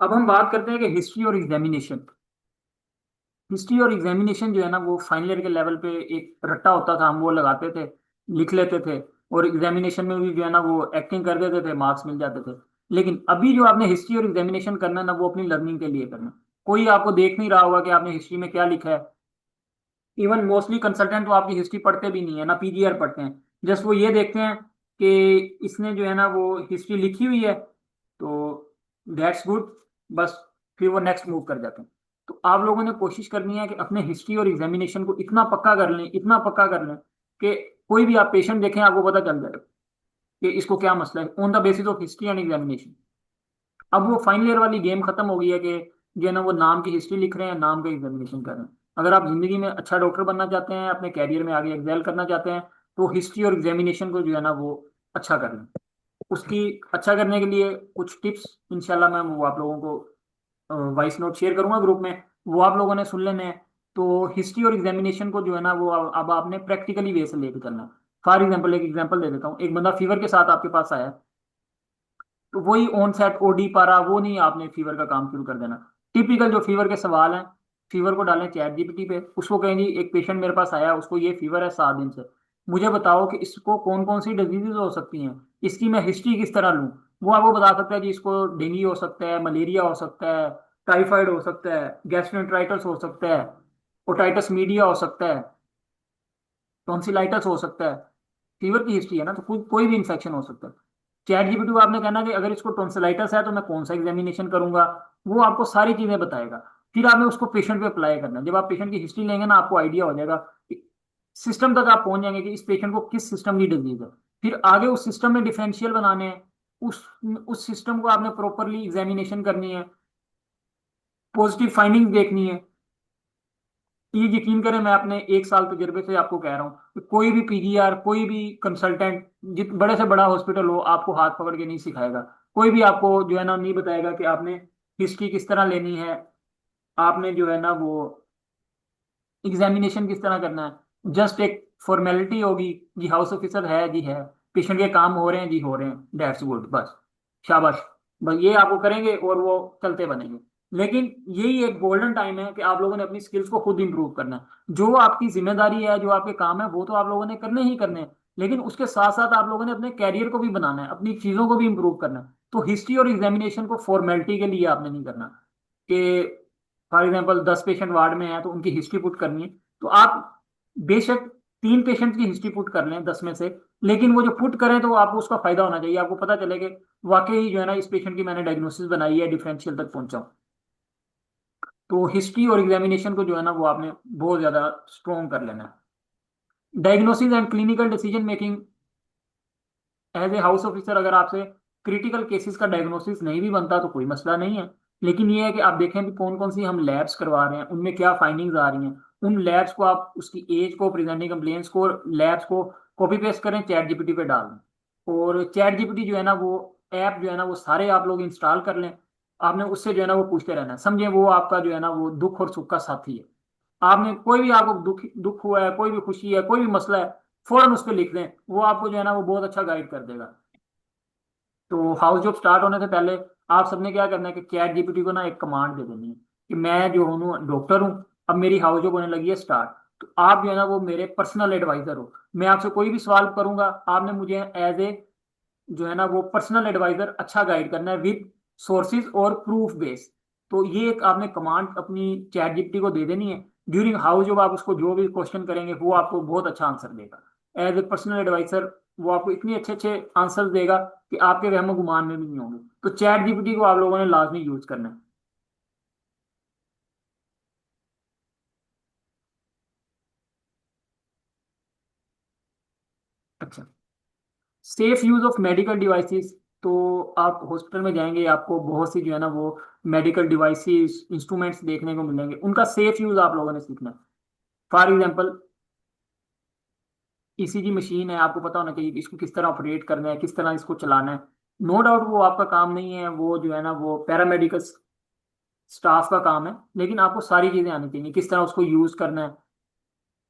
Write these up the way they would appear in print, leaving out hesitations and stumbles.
अब हम बात करते हैं कि हिस्ट्री और एग्जामिनेशन। हिस्ट्री और एग्जामिनेशन जो है ना वो फाइनल ईयर के लेवल पे एक रट्टा होता था, हम वो लगाते थे, लिख लेते थे, और एग्जामिनेशन में भी जो है ना वो एक्टिंग कर देते थे, मार्क्स मिल जाते थे। लेकिन अभी जो आपने हिस्ट्री और एग्जामिनेशन करना है ना, वो अपनी लर्निंग के लिए करना है। कोई आपको देख नहीं रहा होगा कि आपने हिस्ट्री में क्या लिखा है। इवन मोस्टली कंसल्टेंट तो आपकी हिस्ट्री पढ़ते भी नहीं है ना, पीजीआर पढ़ते हैं। जस्ट वो ये देखते हैं कि इसने जो है ना वो हिस्ट्री लिखी हुई है, तो दैट्स गुड, बस। फिर वो नेक्स्ट मूव कर जाते हैं। तो आप लोगों ने कोशिश करनी है कि अपने हिस्ट्री और एग्जामिनेशन को इतना पक्का कर लें, इतना पक्का कर लें कि कोई भी आप पेशेंट देखें आपको पता चल जाए कि इसको क्या मसला है, on the basis of history and examination. अब वो फाइनल ईयर वाली गेम खत्म हो गई है कि जो है ना वो नाम की हिस्ट्री लिख रहे हैं, नाम का एग्जामिनेशन कर रहे हैं। अगर आप जिंदगी में अच्छा डॉक्टर बनना चाहते हैं, अपने कैरियर में आगे एक्सेल करना चाहते हैं, तो हिस्ट्री और एग्जामिनेशन को जो है ना वो अच्छा कर लें। उसकी अच्छा करने के लिए कुछ टिप्स इंशाल्लाह मैं वो आप लोगों को वॉइस नोट शेयर करूंगा ग्रुप में, वो आप लोगों ने सुन लेने हैं। तो हिस्ट्री और एग्जामिनेशन को जो है ना वो अब आपने प्रैक्टिकली वे से लेकर चलना है। फॉर एग्जाम्पल, एक एग्जाम्पल दे देता हूँ। एक बंदा फीवर के साथ आपके पास आया, तो वही ऑन सेट ओडी पारा वो नहीं, आपने फीवर का काम शुरू कर देना। टिपिकल जो फीवर के सवाल हैं, फीवर को डालें चैट जीपीटी पे, उसको कहें जी एक पेशेंट मेरे पास आया, उसको ये फीवर है 7 दिन से, मुझे बताओ कि इसको कौन कौन सी डिजीजेज हो सकती हैं, इसकी मैं हिस्ट्री किस तरह लूँ। वो आपको बता सकता है जी इसको डेंगू हो सकता है, मलेरिया हो सकता है, टाइफाइड हो सकता है, गैस्ट्रोएंटेराइटिस हो सकता है, ओटाइटिस मीडिया हो सकता है, टॉन्सिलाइटिस हो सकता है। फीवर की हिस्ट्री है ना, तो कोई भी इन्फेक्शन हो सकता है। चैट जीपीटी को आपने कहना कि अगर इसको टॉन्सिलाइटिस है तो मैं कौन सा एग्जामिनेशन करूंगा, वो आपको सारी चीजें बताएगा। फिर आपने उसको पेशेंट पे अप्लाई करना है। जब आप पेशेंट की हिस्ट्री लेंगे ना, आपको आइडिया हो जाएगा, सिस्टम तक आप पहुंच जाएंगे कि इस पेशेंट को किस सिस्टम की डिजीज है। फिर आगे उस सिस्टम में डिफरेंशियल बनाने हैं, उस उस सिस्टम को आपने प्रॉपरली एग्जामिनेशन करनी है, पॉजिटिव फाइंडिंग्स देखनी है। ये यकीन करें, मैं अपने 1 साल तजुर्बे से आपको कह रहा हूँ कि कोई भी पीजीआर, कोई भी कंसल्टेंट, जित बड़े से बड़ा हॉस्पिटल हो, आपको हाथ पकड़ के नहीं सिखाएगा। कोई भी आपको जो है ना नहीं बताएगा कि आपने हिस्ट्री किस तरह लेनी है, आपने जो है ना वो एग्जामिनेशन किस तरह करना है। जस्ट एक फॉर्मेलिटी होगी, जी हाउस ऑफिसर है जी है, पेशेंट के काम हो रहे हैं जी हो रहे हैं, दैट्स गुड, बस, शाबाश। बस ये आपको करेंगे और वो चलते बनेंगे। लेकिन यही एक गोल्डन टाइम है कि आप लोगों ने अपनी स्किल्स को खुद इंप्रूव करना है। जो आपकी जिम्मेदारी है, जो आपके काम है, वो तो आप लोगों ने करने ही करने हैं। लेकिन उसके साथ साथ आप लोगों ने अपने कैरियर को भी बनाना है, अपनी चीजों को भी इंप्रूव करना है। तो हिस्ट्री और एग्जामिनेशन को फॉर्मेलिटी के लिए आपने नहीं करना कि फॉर एग्जाम्पल 10 पेशेंट वार्ड में है तो उनकी हिस्ट्री पुट करनी है। तो आप बेशक 3 पेशेंट की हिस्ट्री पुट कर लें 10 में से, लेकिन वो जो पुट करें तो आपको उसका फायदा होना चाहिए, आपको पता चले कि वाकई जो है ना इस पेशेंट की मैंने डायग्नोसिस बनाई है, डिफरेंशियल तक पहुंचा। तो हिस्ट्री और एग्जामिनेशन को जो है ना वो आपने बहुत ज्यादा स्ट्रॉन्ग कर लेना है। Diagnosis and clinical decision making, as a house officer अगर आपसे क्रिटिकल केसेस का डायग्नोसिस नहीं भी बनता तो कोई मसला नहीं है। लेकिन ये है कि आप देखें कि कौन कौन सी हम लैब्स करवा रहे हैं, उनमें क्या फाइंडिंग्स आ रही हैं। उन लैब्स को आप उसकी एज को, प्रेजेंटिंग कंप्लेंट्स को, लैब्स को कॉपी पेस्ट करें, चैट जीपीटी पे डाल दें। और चैट जीपीटी जो है ना वो ऐप जो है ना वो सारे आप लोग इंस्टॉल कर लें। आपने उससे जो है ना वो पूछते रहना है, समझे, वो आपका जो है ना वो दुख और सुख का साथी है। आपने कोई भी, आपको दुख दुख हुआ है, कोई भी खुशी है, कोई भी मसला है, फौरन उस पर लिख दें, वो आपको जो है ना वो बहुत अच्छा गाइड कर देगा। तो हाउस जॉब स्टार्ट होने से पहले आप सबने क्या करना है कि चैट जीपीटी को ना एक कमांड दे देनी है कि मैं जो हूँ डॉक्टर हूँ, अब मेरी हाउस जॉब होने लगी है स्टार्ट, तो आप जो है ना वो मेरे पर्सनल एडवाइजर हो। मैं आपसे कोई भी सवाल करूंगा, आपने मुझे एज ए जो है ना वो पर्सनल एडवाइजर अच्छा गाइड करना है, विद सोर्सेज और प्रूफ बेस। तो ये एक आपने कमांड अपनी चैट जीपीटी को दे देनी है। ड्यूरिंग हाउस जब आप उसको जो भी क्वेश्चन करेंगे वो आपको बहुत अच्छा आंसर देगा। एज ए पर्सनल एडवाइजर वो आपको इतने अच्छे अच्छे आंसर देगा कि आपके वहम गुमान में भी नहीं होंगे। तो चैट जीपीटी को आप लोगों ने लाजमी यूज करना है। अच्छा, safe use of medical devices. तो आप हॉस्पिटल में जाएंगे, आपको बहुत सी जो है ना वो मेडिकल डिवाइसेस, इंस्ट्रूमेंट्स देखने को मिलेंगे, उनका सेफ यूज आप लोगों ने सीखना है। फॉर एग्जाम्पल, ईसीजी मशीन है, आपको पता होना चाहिए कि इसको किस तरह ऑपरेट करना है, किस तरह इसको चलाना है। नो डाउट वो आपका काम नहीं है, वो जो है ना वो पैरामेडिकल स्टाफ का काम है। लेकिन आपको सारी चीजें आनी चाहिए, किस तरह उसको यूज करना है।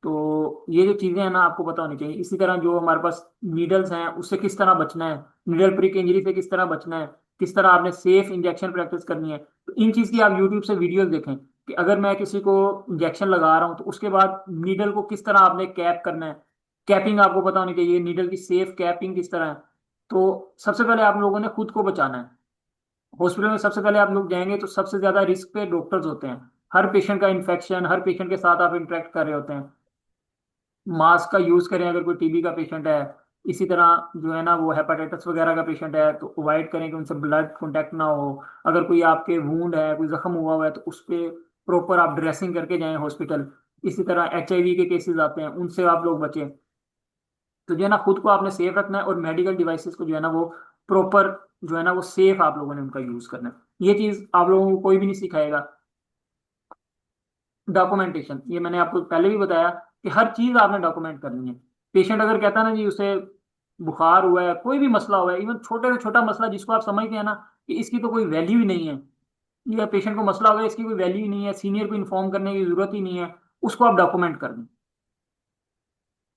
तो ये जो चीजें हैं ना आपको पता होनी चाहिए। इसी तरह जो हमारे पास नीडल्स हैं उससे किस तरह बचना है, नीडल प्रिक इंजरी से किस तरह बचना है, किस तरह आपने सेफ इंजेक्शन प्रैक्टिस करनी है, तो इन चीज की आप यूट्यूब से वीडियोस देखें कि अगर मैं किसी को इंजेक्शन लगा रहा हूँ तो उसके बाद नीडल को किस तरह आपने कैप करना है, कैपिंग आपको पता होनी चाहिए, नीडल की सेफ कैपिंग किस तरह है। तो सबसे पहले आप लोगों ने खुद को बचाना है। हॉस्पिटल में सबसे पहले आप लोग जाएंगे तो सबसे ज्यादा रिस्क पे डॉक्टर्स होते हैं। हर पेशेंट का इन्फेक्शन, हर पेशेंट के साथ आप इंटरेक्ट कर रहे होते हैं। मास्क का यूज करें अगर कोई टीबी का पेशेंट है। इसी तरह जो है ना वो हेपेटाइटिस वगैरह का पेशेंट है तो अवॉइड करें कि उनसे ब्लड कांटेक्ट ना हो। अगर कोई आपके वूंड है, कोई जख्म हुआ हुआ है तो उस पे प्रॉपर आप ड्रेसिंग करके जाएं हॉस्पिटल। इसी तरह HIV के केसेस आते हैं, उनसे आप लोग बचें। तो जो है ना खुद को आपने सेफ रखना है और मेडिकल डिवाइसेस को जो है ना वो प्रॉपर जो है ना वो सेफ आप लोगों ने उनका यूज करना है। ये चीज आप लोगों को कोई भी नहीं सिखाएगा। डॉक्यूमेंटेशन, ये मैंने आपको पहले भी बताया कि हर चीज आपने डॉक्यूमेंट करनी है। पेशेंट अगर कहता है ना जी उसे बुखार हुआ है, कोई भी मसला हुआ है, इवन छोटे से छोटा मसला जिसको आप समझते हैं ना कि इसकी तो कोई वैल्यू ही नहीं है, या पेशेंट को मसला हो गया इसकी कोई वैल्यू ही नहीं है, सीनियर को इन्फॉर्म करने की जरूरत ही नहीं है, उसको आप डॉक्यूमेंट कर दें।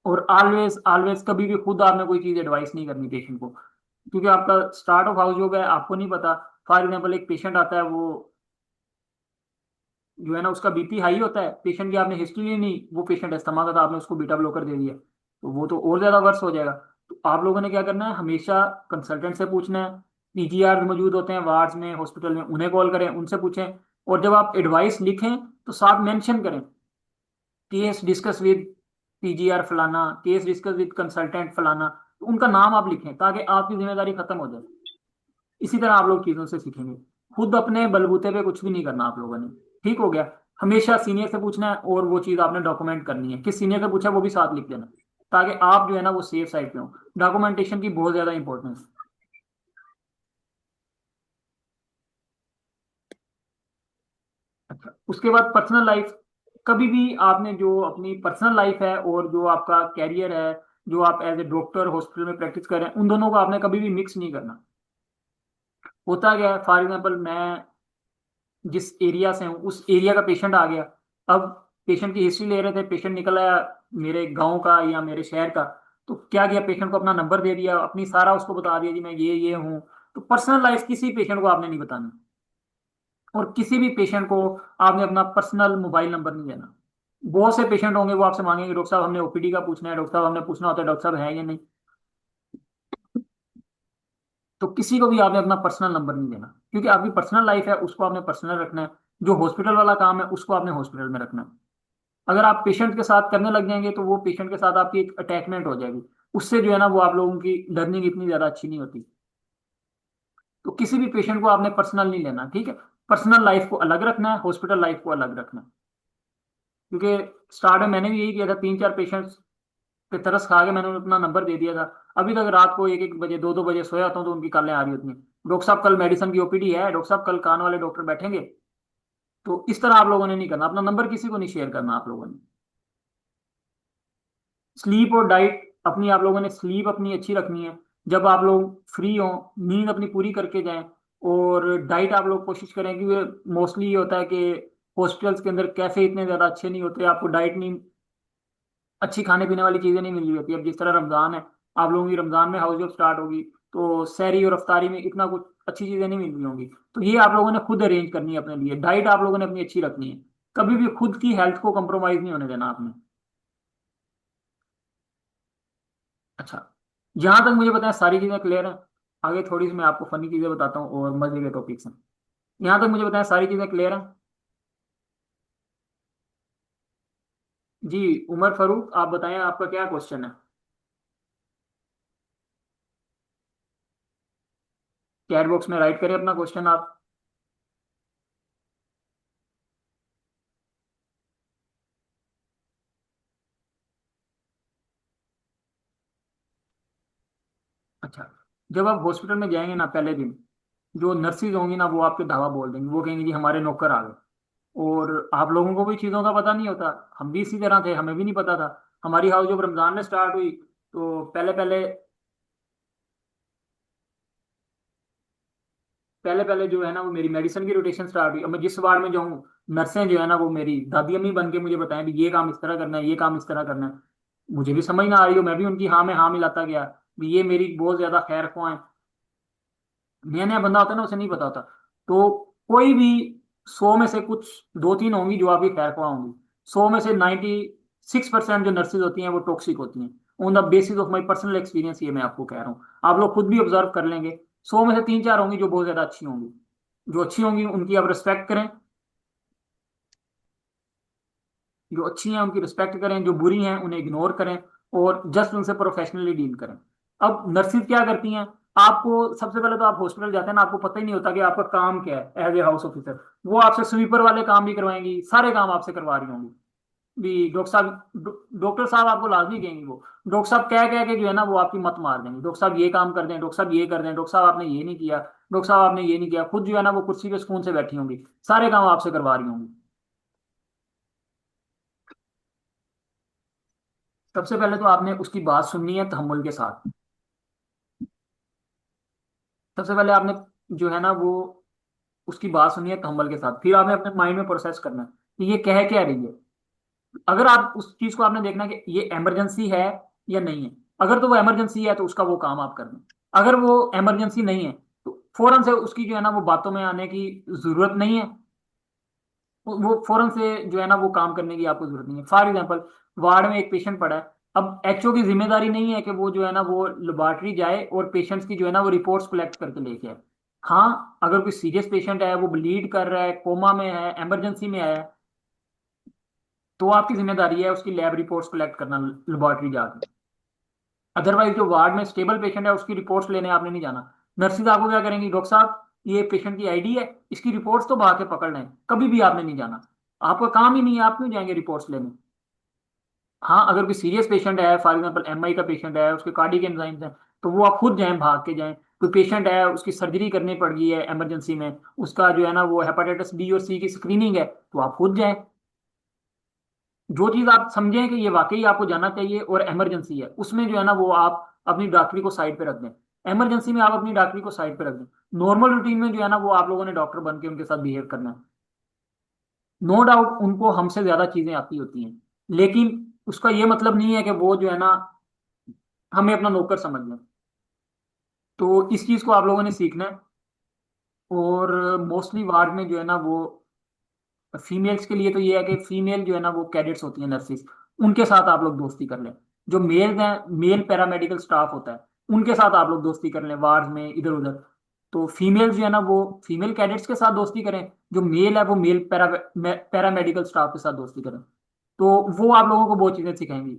और ऑलवेज ऑलवेज कभी भी खुद आपने कोई चीज एडवाइस नहीं करनी पेशेंट को, क्योंकि आपका स्टार्ट ऑफ हाउस जॉब है, आपको नहीं पता। फॉर एग्जाम्पल एक पेशेंट आता है, वो जो है ना उसका BP हाई होता है, पेशेंट की आपने हिस्ट्री ली नहीं, वो पेशेंट अस्थमा का था, आपने उसको बीटा ब्लॉकर दे दिया, तो वो तो और ज्यादा वर्स हो जाएगा। तो आप लोगों ने क्या करना है, हमेशा कंसल्टेंट से पूछना है। PGR मौजूद होते हैं वार्ड्स में, हॉस्पिटल में, उन्हें कॉल करें, उनसे पूछें। और जब आप एडवाइस लिखें तो साथ मेंशन करें, केस डिस्कस विद PGR फलाना, केस डिस्कस विद कंसल्टेंट फलाना, तो उनका नाम आप लिखें ताकि आपकी जिम्मेदारी खत्म हो जाए। इसी तरह आप लोग चीजों से सीखेंगे। खुद अपने बलबूते पे कुछ भी नहीं करना आप लोगों ने। ठीक हो गया। हमेशा सीनियर से पूछना है और वो चीज आपने डॉक्यूमेंट करनी है, किस सीनियर से पूछा वो भी साथ लिख देना, ताकि आप जो है ना वो सेफ साइड पे हो। डॉक्यूमेंटेशन की बहुत ज्यादा इंपॉर्टेंस। अच्छा, उसके बाद पर्सनल लाइफ। कभी भी आपने जो अपनी पर्सनल लाइफ है और जो आपका कैरियर है, जो आप एज ए डॉक्टर हॉस्पिटल में प्रैक्टिस कर रहे हैं, उन दोनों को आपने कभी भी मिक्स नहीं करना। होता क्या है, फॉर एग्जाम्पल मैं जिस एरिया से हूँ उस एरिया का पेशेंट आ गया। अब पेशेंट की हिस्ट्री ले रहे थे, पेशेंट निकल आया मेरे गांव का या मेरे शहर का। तो क्या किया, पेशेंट को अपना नंबर दे दिया, अपनी सारा उसको बता दिया जी मैं ये हूँ। तो पर्सनल लाइफ किसी पेशेंट को आपने नहीं बतानी। और किसी भी पेशेंट को आपने अपना पर्सनल मोबाइल नंबर नहीं देना। बहुत से पेशेंट होंगे वो आपसे मांगेंगे डॉक्टर साहब हमने OPD का पूछना है, डॉक्टर साहब हमने पूछना होता है डॉक्टर साहब है या नहीं। तो किसी को भी आपने अपना पर्सनल नंबर नहीं देना, क्योंकि आपकी पर्सनल लाइफ है उसको आपने पर्सनल रखना है। जो हॉस्पिटल वाला काम है उसको आपने हॉस्पिटल में रखना है। अगर आप पेशेंट के साथ करने लग जाएंगे तो वो पेशेंट के साथ आपकी एक अटैचमेंट हो जाएगी। उससे जो है ना वो आप लोगों की लर्निंग इतनी ज्यादा अच्छी नहीं होती। तो किसी भी पेशेंट को आपने पर्सनल नहीं लेना, ठीक है। पर्सनल लाइफ को अलग रखना है, हॉस्पिटल लाइफ को अलग रखना है। क्योंकि स्टार्ट में मैंने भी यही किया था, 3-4 पेशेंट्स पे तरस खा के मैंने उन्हें अपना नंबर दे दिया था। अभी तक रात को 1-1 बजे 2-2 बजे सोया था तो उनकी कॉलें आ रही होती हैं, डॉक्टर साहब कल मेडिसिन की OPD है, डॉक्टर साहब कल कान वाले डॉक्टर बैठेंगे। तो इस तरह आप लोगों ने नहीं करना, अपना नंबर किसी को नहीं शेयर करना आप लोगों ने। स्लीप और डाइट अपनी आप लोगों ने स्लीप अपनी अच्छी रखनी है। जब आप लोग फ्री हो, नींद अपनी पूरी करके जाएं। और डाइट आप लोग कोशिश करें, क्योंकि मोस्टली ये होता है कि हॉस्पिटल्स के अंदर कैफे इतने ज़्यादा अच्छे नहीं होते, आपको डाइट नहीं, अच्छी खाने पीने वाली चीज़ें नहीं मिल रही होती। अब जिस तरह रमज़ान है, आप लोगों की रमज़ान में हाउस जब स्टार्ट होगी तो सहरी और अफ्तारी में इतना कुछ अच्छी चीज़ें नहीं मिल रही होंगी। तो ये आप लोगों ने खुद अरेंज करनी है अपने लिए, डाइट आप लोगों ने अपनी अच्छी रखनी है। कभी भी खुद की हेल्थ को कंप्रोमाइज़ नहीं होने देना आपने। अच्छा, जहां तक मुझे पता है सारी चीजें क्लियर हैं। आगे थोड़ी सी मैं आपको फनी चीजें बताता हूँ और मजे के टॉपिक्स हैं। यहाँ तक मुझे बताया सारी चीजें क्लियर हैं। जी, उमर फारूक आप बताएं आपका क्या क्वेश्चन है। चैट बॉक्स में राइट करें अपना क्वेश्चन आप। अच्छा, जब आप हॉस्पिटल में जाएंगे ना पहले दिन, जो नर्सिस होंगी ना वो आपके धावा बोल देंगी, वो कहेंगे जी हमारे नौकर आ गए। और आप लोगों को भी चीज़ों का पता नहीं होता, हम भी इसी तरह थे, हमें भी नहीं पता था। हमारी हाउस जब रमज़ान में स्टार्ट हुई तो पहले पहले पहले पहले जो है ना वो मेरी मेडिसिन की रोटेशन स्टार्ट हुई। अब मैं जिस वार्ड में जाऊँ, नर्सें जो है ना वो मेरी दादी अम्मी बन के मुझे बताएं भी ये काम इस तरह करना है, ये काम इस तरह करना है। मुझे भी समझ ना आ रही हो, मैं भी उनकी हाँ में हाँ मिलाता गया भी ये मेरी बहुत ज्यादा खैर ख्वाह है। नया नया बंदा होता है ना, उसे नहीं पता होता। तो कोई भी 100 में से कुछ दो तीन होंगी जो आपकी खैर ख्वाह होंगी। 100 में से 96% जो नर्सेज होती हैं वो टॉक्सिक होती हैं। On the basis of my personal experience ये मैं आपको कह रहा हूँ, आप लोग खुद भी ऑब्जर्व कर लेंगे। 100 में से तीन चार होंगी जो बहुत ज्यादा अच्छी होंगी। जो अच्छी होंगी उनकी आप रिस्पेक्ट करें, जो अच्छी हैं उनकी रिस्पेक्ट करें, जो बुरी हैं उन्हें इग्नोर करें, और जस्ट उनसे प्रोफेशनली डील करें। अब नर्सिस क्या करती हैं, आपको सबसे पहले तो आप हॉस्पिटल जाते हैं ना, आपको पता ही नहीं होता कि आपका काम क्या है एज ए हाउस ऑफिसर। वो आपसे स्वीपर वाले काम भी करवाएंगी, सारे काम आपसे करवा रही होंगी। भी डॉक्टर साहब, डॉक्टर साहब आपको लाजमी कहेंगे वो, डॉक्टर साहब कह कह के जो है ना वो आपकी मत मार देंगे। डॉक्टर साहब ये काम कर दें, डॉक्टर साहब ये कर दें, डॉक्टर साहब आपने ये नहीं किया, डॉक्टर साहब आपने ये नहीं किया। खुद जो है ना वो कुर्सी पे सुकून से बैठी होंगी, सारे काम आपसे करवा रही होंगी। सबसे पहले तो आपने उसकी बात सुननी है तहम्मुल के साथ। सबसे पहले आपने जो है ना वो उसकी बात सुननी है तहम्मुल के साथ, फिर आपने अपने माइंड में प्रोसेस करना है कि ये कह क्या रही है। अगर आप उस चीज को आपने देखना है कि ये इमरजेंसी है या नहीं है। अगर तो वो इमरजेंसी है तो उसका वो काम आप कर दें। अगर वो इमरजेंसी नहीं है तो फौरन से उसकी जो है ना वो बातों में आने की जरूरत नहीं है। वो फौरन से जो है ना वो काम करने की आपको जरूरत नहीं है। फॉर एग्जाम्पल, वार्ड में एक पेशेंट पड़ा है। अब एचओ की जिम्मेदारी नहीं है कि वो जो है ना वो लेबोरेटरी जाए और पेशेंट्स की जो है ना वो रिपोर्ट्स कलेक्ट करके लेके आए। हाँ, अगर कोई सीरियस पेशेंट है, वो ब्लीड कर रहा है, कोमा में है, इमरजेंसी में है, तो आपकी जिम्मेदारी है उसकी लैब रिपोर्ट्स कलेक्ट करना लेबोरेटरी जाकर। अदरवाइज जो वार्ड में स्टेबल पेशेंट है उसकी रिपोर्ट्स लेने आपने नहीं जाना। नर्सिस आपको क्या करेंगी, डॉक्टर साहब ये पेशेंट की आईडी है, इसकी रिपोर्ट्स तो बाहर के पकड़ लें। कभी भी आपने नहीं जाना, आपका काम ही नहीं है, आप क्यों जाएंगे रिपोर्ट्स लेने। हाँ, अगर कोई सीरियस पेशेंट है, फॉर एग्जाम्पल एमआई का पेशेंट है, उसके कार्डियक एंजाइम्स हैं, तो वो आप खुद जाएं, भाग के जाएं। कोई पेशेंट है उसकी सर्जरी करनी पड़ गई है इमरजेंसी में, उसका जो है ना वो हेपाटाइटिस बी और सी की स्क्रीनिंग है, तो आप खुद जाएं। जो चीज आप समझें कि ये वाकई आपको जाना चाहिए और इमरजेंसी है, उसमें जो है ना वो आप अपनी डॉक्टरी को साइड पे रख दें। इमरजेंसी में आप अपनी डॉक्टरी को साइड पे रख दें। नॉर्मल रूटीन में जो है ना वो आप लोगों ने डॉक्टर बन के उनके साथ बिहेव करना है। नो डाउट उनको हमसे ज्यादा चीजें आती होती हैं, लेकिन उसका ये मतलब नहीं है कि वो जो है ना हमें अपना नौकर समझ लें। तो इस चीज को आप लोगों ने सीखना है। और मोस्टली वार्ड में जो है ना वो फीमेल्स के लिए तो ये है कि फीमेल जो है ना वो कैडेट्स होती हैं, नर्सिस, उनके साथ आप लोग दोस्ती कर लें। जो मेल हैं, मेल पैरामेडिकल स्टाफ होता है, उनके साथ आप लोग दोस्ती कर लें वार्ड में इधर उधर। तो फीमेल जो है ना वो फीमेल कैडेट्स के साथ दोस्ती करें, जो मेल है वो मेल पैरामेडिकल स्टाफ के साथ दोस्ती करें। तो वो आप लोगों को बहुत चीजें सिखाएंगी।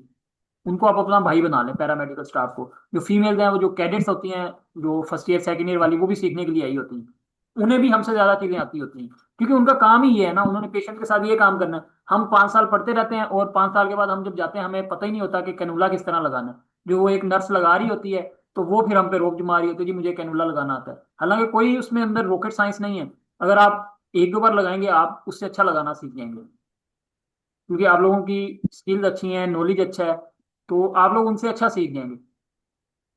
उनको आप अपना भाई बना लें पैरामेडिकल स्टाफ को। जो फीमेल्स हैं वो जो कैडेट्स होती हैं, जो फर्स्ट ईयर सेकंड ईयर वाली, वो भी सीखने के लिए आई होती हैं। उन्हें भी हमसे ज्यादा चीजें आती होती हैं, क्योंकि उनका काम ही ये है ना, उन्होंने पेशेंट के साथ ये काम करना है। हम 5 साल पढ़ते रहते हैं और 5 साल के बाद हम जब जाते हैं हमें पता ही नहीं होता कि कैनुला किस तरह लगाना है। जो वो एक नर्स लगा रही होती है, तो वो फिर हम पे रोक जमा रही होती है, जी मुझे कैनुला लगाना आता है। हालांकि कोई उसमें अंदर रॉकेट साइंस नहीं है। अगर आप एक दो बार लगाएंगे आप उससे अच्छा लगाना सीख जाएंगे, क्योंकि आप लोगों की स्किल्स अच्छी हैं, नॉलेज अच्छा है, तो आप लोग उनसे अच्छा सीख जाएंगे।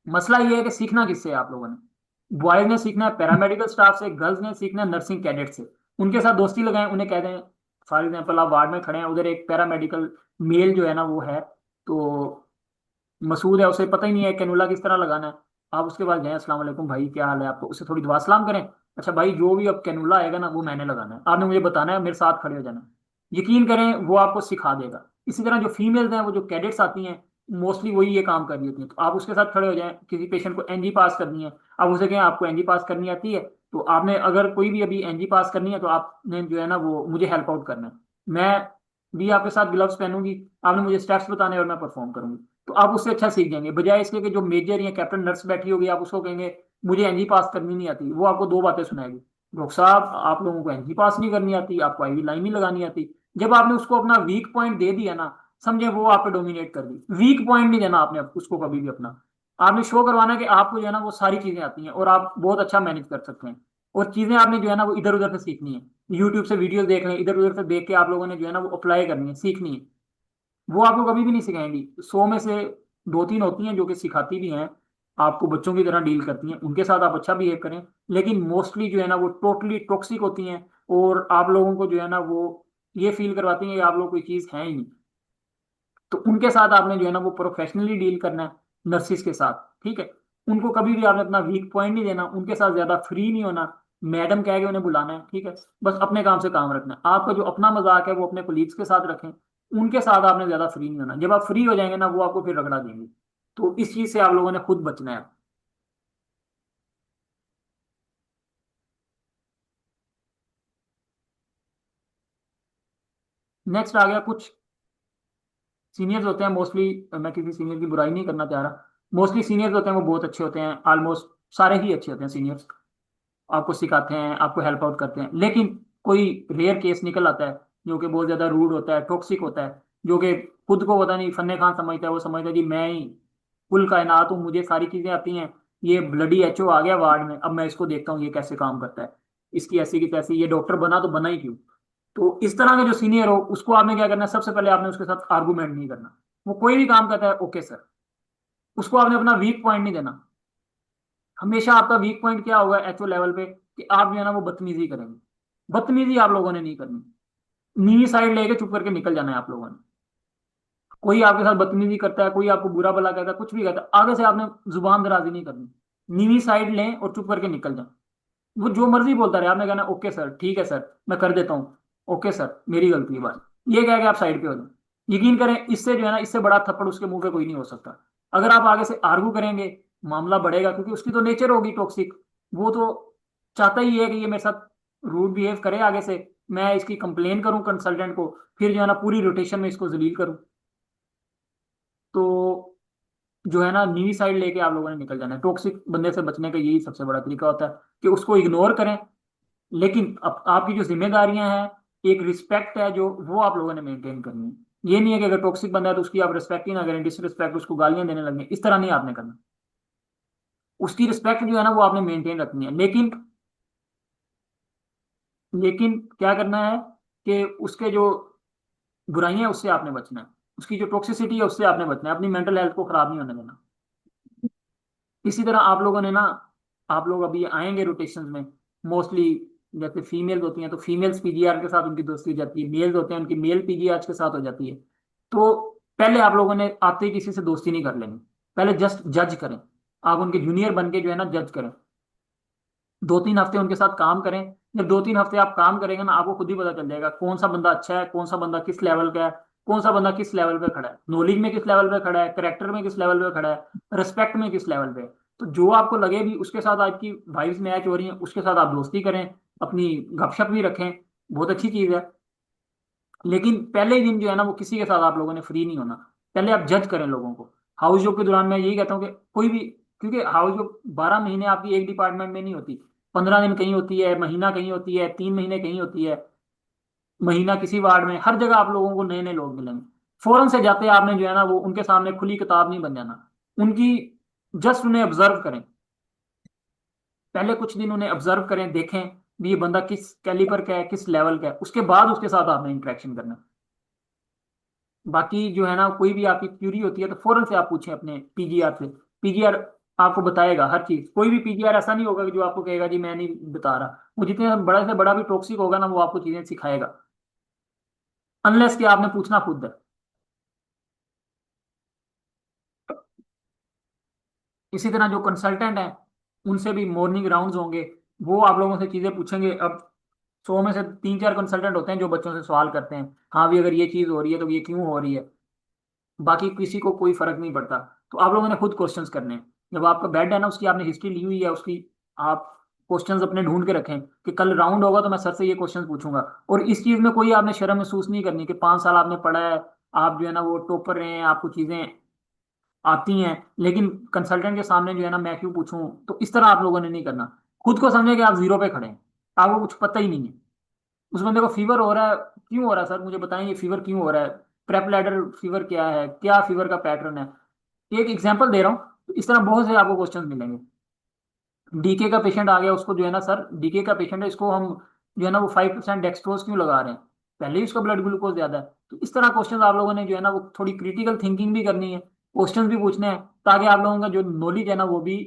मसला ये है कि सीखना किससे है आप लोगों ने। बॉयज ने सीखना है पैरामेडिकल स्टाफ से, गर्ल्स ने सीखना है नर्सिंग कैडेट से। उनके साथ दोस्ती लगाएं, उन्हें कह दें, फॉर एग्जाम्पल आप वार्ड में खड़े हैं, उधर एक पैरामेडिकल मेल जो है ना वो है, तो मसूद है, उसे पता ही नहीं है कैनुला किस तरह लगाना है। आप उसके पास जाएं, अस्सलाम वालेकुम भाई क्या हाल है, आपको उससे थोड़ी दुआ सलाम करें। अच्छा भाई, जो भी अब कैनुला आएगा ना वो मैंने लगाना है, आपने मुझे बताना है, मेरे साथ खड़े हो जाना। यकीन करें वो आपको सिखा देगा। इसी तरह जो फीमेल्स हैं वो जो कैडेट्स आती हैं, मोस्टली वही ये काम कर रही होती हैं। तो आप उसके साथ खड़े हो जाएं, किसी पेशेंट को एनजी पास करनी है, आप उसे कहें आपको एनजी पास करनी आती है, तो आपने अगर कोई भी अभी एनजी पास करनी है तो आपने जो है ना वो मुझे हेल्प आउट करना है। मैं भी आपके साथ ग्लव्स पहनूंगी, आपने मुझे स्टेप्स बताने और मैं परफॉर्म करूंगी। तो आप उससे अच्छा सीख जाएंगे, बजाय इसके कि जो मेजर या कैप्टन नर्स बैठी होगी आप उसको कहेंगे मुझे एनजी पास करनी नहीं आती, वो आपको दो बातें सुनाएगी, डॉक्टर साहब आप लोगों को एनजी पास नहीं करनी आती, आपको आईवी लाइन नहीं लगानी आती। जब आपने उसको अपना वीक पॉइंट दे दिया ना, समझे वो आप पे डोमिनेट कर दी। वीक पॉइंट नहीं देना आपने उसको कभी भी अपना। आपने शो करवाना है कि आपको जो है ना वो सारी चीजें आती हैं और आप बहुत अच्छा मैनेज कर सकते हैं। और चीजें आपने जो है ना वो इधर उधर से सीखनी है। यूट्यूब से वीडियोस देख लें, इधर उधर से देख के आप लोगों ने जो है ना वो अप्लाई करनी है, सीखनी है। वो आपको कभी भी नहीं सिखाएंगी। 100 में से दो तीन होती हैं जो कि सिखाती भी हैं। आपको बच्चों की तरह डील करती हैं, उनके साथ आप अच्छा बिहेव करें। लेकिन मोस्टली जो है ना वो टोटली टॉक्सिक होती हैं, और आप लोगों को जो है ना वो ये फील करवाती हैं कि आप लोग कोई चीज़ है ही नहीं। तो उनके साथ आपने जो है ना वो प्रोफेशनली डील करना है, नर्सिस के साथ, ठीक है। उनको कभी भी आपने अपना वीक पॉइंट नहीं देना, उनके साथ ज्यादा फ्री नहीं होना, मैडम कह के उन्हें बुलाना है, ठीक है। बस अपने काम से काम रखना है, आपका जो अपना मजाक है वो अपने कोलीग्स के साथ रखें, उनके साथ आपने ज्यादा फ्री नहीं होना। जब आप फ्री हो जाएंगे ना वो आपको फिर रगड़ा देंगे। तो इस चीज से आप लोगों ने खुद बचना है। नेक्स्ट आ गया कुछ सीनियर्स होते हैं मोस्टली। मैं किसी सीनियर की बुराई नहीं करना चाह रहा, मोस्टली सीनियर्स होते हैं वो बहुत अच्छे होते हैं, ऑलमोस्ट सारे ही अच्छे होते हैं सीनियर्स। आपको सिखाते हैं, आपको हेल्प आउट करते हैं। लेकिन कोई रेयर केस निकल आता है जो कि बहुत ज्यादा रूड होता है, टॉक्सिक होता है, जो कि खुद को पता नहीं फन्ने खान समझता है। वो समझता है जी मैं ही कुल कायनात हूँ, मुझे सारी चीजें आती हैं। ये ब्लडी एचओ आ गया वार्ड में, अब मैं इसको देखता हूँ ये कैसे काम करता है, इसकी ऐसी की तैसी, ये डॉक्टर बना तो बना ही क्यों। तो इस तरह का जो सीनियर हो उसको आपने क्या करना है, सबसे पहले आपने उसके साथ आर्गूमेंट नहीं करना। वो कोई भी काम करता है ओके सर, उसको आपने अपना वीक पॉइंट नहीं देना। हमेशा आपका वीक पॉइंट क्या होगा एचओ लेवल पे, कि आप जो है ना वो बदतमीजी करेंगे। बदतमीजी आप लोगों ने नहीं करनी, नीवी साइड लेके चुप करके निकल जाना है आप लोगों ने। कोई आपके साथ बदतमीजी करता है, कोई आपको बुरा भला कहता है, कुछ भी कहता है, आगे से आपने जुबान दराजी नहीं करनी। नीवी साइड लें और चुप करके निकल जाए। वो जो मर्जी बोलता रहे, आपने कहना ओके सर, ठीक है सर, मैं कर देता हूँ, ओके सर मेरी गलती है बस, ये कह के आप साइड पे हो जाए। यकीन करें इससे जो है ना, इससे बड़ा थप्पड़ उसके मुंह पे कोई नहीं हो सकता। अगर आप आगे से आर्गू करेंगे मामला बढ़ेगा, क्योंकि उसकी तो नेचर होगी टॉक्सिक। वो तो चाहता ही है कि ये मेरे साथ रूड बिहेव करे, आगे से मैं इसकी कंप्लेन करूं कंसल्टेंट को, फिर जो है ना पूरी रोटेशन में इसको जलील करूं। तो जो है ना नीवी साइड लेके आप लोगों ने निकल जाना है। टॉक्सिक बंदे से बचने का यही सबसे बड़ा तरीका होता है कि उसको इग्नोर करें। लेकिन अब आपकी जो जिम्मेदारियां हैं, एक रिस्पेक्ट है जो वो आप लोगों ने मेंटेन करनी है। ये नहीं है कि अगर टॉक्सिक बंदा है तो उसकी आप रिस्पेक्ट ही ना करें, डिसरिस्पेक्ट, उसको गालियां देने लगें, इस तरह नहीं आपने करना। उसकी रिस्पेक्ट जो है ना वो आपने मेंटेन रखनी है। लेकिन क्या करना है कि उसके जो बुराइयां हैं उससे आपने बचना है, उसकी जो टॉक्सिसिटी है उससे आपने बचना है, अपनी मेंटल हेल्थ को खराब नहीं होने देना। इसी तरह आप लोगों ने ना, आप लोग अभी आएंगे रोटेशन में मोस्टली, जैसे फीमेल्स होती हैं तो फीमेल्स पीजीआर के साथ उनकी दोस्ती हो जाती है, मेल्स होते हैं उनकी मेल पीजीआर के साथ हो जाती है। तो पहले आप लोगों ने आते ही किसी से दोस्ती नहीं कर लेनी, पहले जस्ट जज करें। आप उनके जूनियर बन के जो है ना जज करें, 2-3 हफ्ते उनके साथ काम करें। जब 2-3 हफ्ते आप काम करेंगे ना, आपको खुद ही पता चल जाएगा कौन सा बंदा अच्छा है, कौन सा बंदा किस लेवल का है, कौन सा बंदा किस लेवल पे खड़ा है, नॉलेज में किस लेवल पे खड़ा है, करेक्टर में किस लेवल पे खड़ा है, रिस्पेक्ट में किस लेवल पे है। तो जो आपको लगे भी उसके साथ आपकी वाइब्स मैच हो रही हैं, उसके साथ आप दोस्ती करें, अपनी गपशप भी रखें, बहुत अच्छी चीज़ है। लेकिन पहले ही दिन जो है ना वो किसी के साथ आप लोगों ने फ्री नहीं होना। पहले आप जज करें लोगों को। हाउस जॉब के दौरान मैं यही कहता हूँ कि कोई भी, क्योंकि हाउस जॉब 12 महीने आपकी एक डिपार्टमेंट में नहीं होती, 15 दिन कहीं होती है, महीना कहीं होती है, 3 महीने कहीं होती है, महीना किसी वार्ड में, हर जगह आप लोगों को नए नए लोग मिलेंगे। फौरन से जाते आपने जो है ना वो उनके सामने खुली किताब नहीं बन जाना। उनकी जस्ट उन्हें ऑब्जर्व करें, पहले कुछ दिन उन्हें ऑब्जर्व करें, देखें भी ये बंदा किस कैलिबर का है, किस लेवल का है, उसके बाद उसके साथ आपने इंटरेक्शन करना है। बाकी जो है ना कोई भी आपकी क्यूरी होती है तो फौरन से आप पूछें अपने पीजीआर से। पीजीआर आपको बताएगा हर चीज, कोई भी पीजीआर ऐसा नहीं होगा कि जो आपको कहेगा जी मैं नहीं बता रहा। वो जितने बड़ा से बड़ा भी टॉक्सिक होगा ना वो आपको चीजें सिखाएगा, अनलेस कि आपने पूछना खुद है। इसी तरह जो कंसल्टेंट हैं उनसे भी मॉर्निंग राउंड्स होंगे, वो आप लोगों से चीजें पूछेंगे। अब 100 में से 3-4 कंसल्टेंट होते हैं जो बच्चों से सवाल करते हैं, हाँ भी अगर ये चीज हो रही है तो ये क्यों हो रही है। बाकी किसी को कोई फर्क नहीं पड़ता। तो आप लोगों ने खुद क्वेश्चंस करने हैं। जब आपका बेड है ना उसकी आपने हिस्ट्री ली हुई है उसकी, आप क्वेश्चंस अपने ढूंढ के रखें कि कल राउंड होगा तो मैं सर से ये क्वेश्चंस पूछूंगा। और इस चीज में कोई आपने शर्म महसूस नहीं करनी कि 5 साल आपने पढ़ा है, आप जो है ना वो टॉपर रहे हैं, आपको चीजें आती हैं, लेकिन कंसल्टेंट के सामने जो है ना मैं क्यों पूछूं। तो इस तरह आप लोगों ने नहीं करना। खुद को समझे कि आप जीरो पे खड़े हैं, आपको कुछ पता ही नहीं है। उस बंदे को फीवर हो रहा है, क्यों हो रहा है सर मुझे बताएं, ये फीवर क्यों हो रहा है, प्रेप लैडर फीवर क्या है, क्या फीवर का पैटर्न है। एक एग्जांपल दे रहा हूँ, तो इस तरह बहुत से आपको क्वेश्चंस मिलेंगे। डीके का पेशेंट आ गया, उसको जो है ना सर डीके का पेशेंट है, इसको हम जो है ना वो 5% डेक्सट्रोज क्यों लगा रहे हैं, पहले ही उसका ब्लड ग्लूकोज ज्यादा है। तो इस तरह क्वेश्चंस आप लोगों ने जो है ना वो थोड़ी क्रिटिकल थिंकिंग भी करनी है, क्वेश्चंस भी पूछने हैं, ताकि आप लोगों का जो नॉलेज है ना वो भी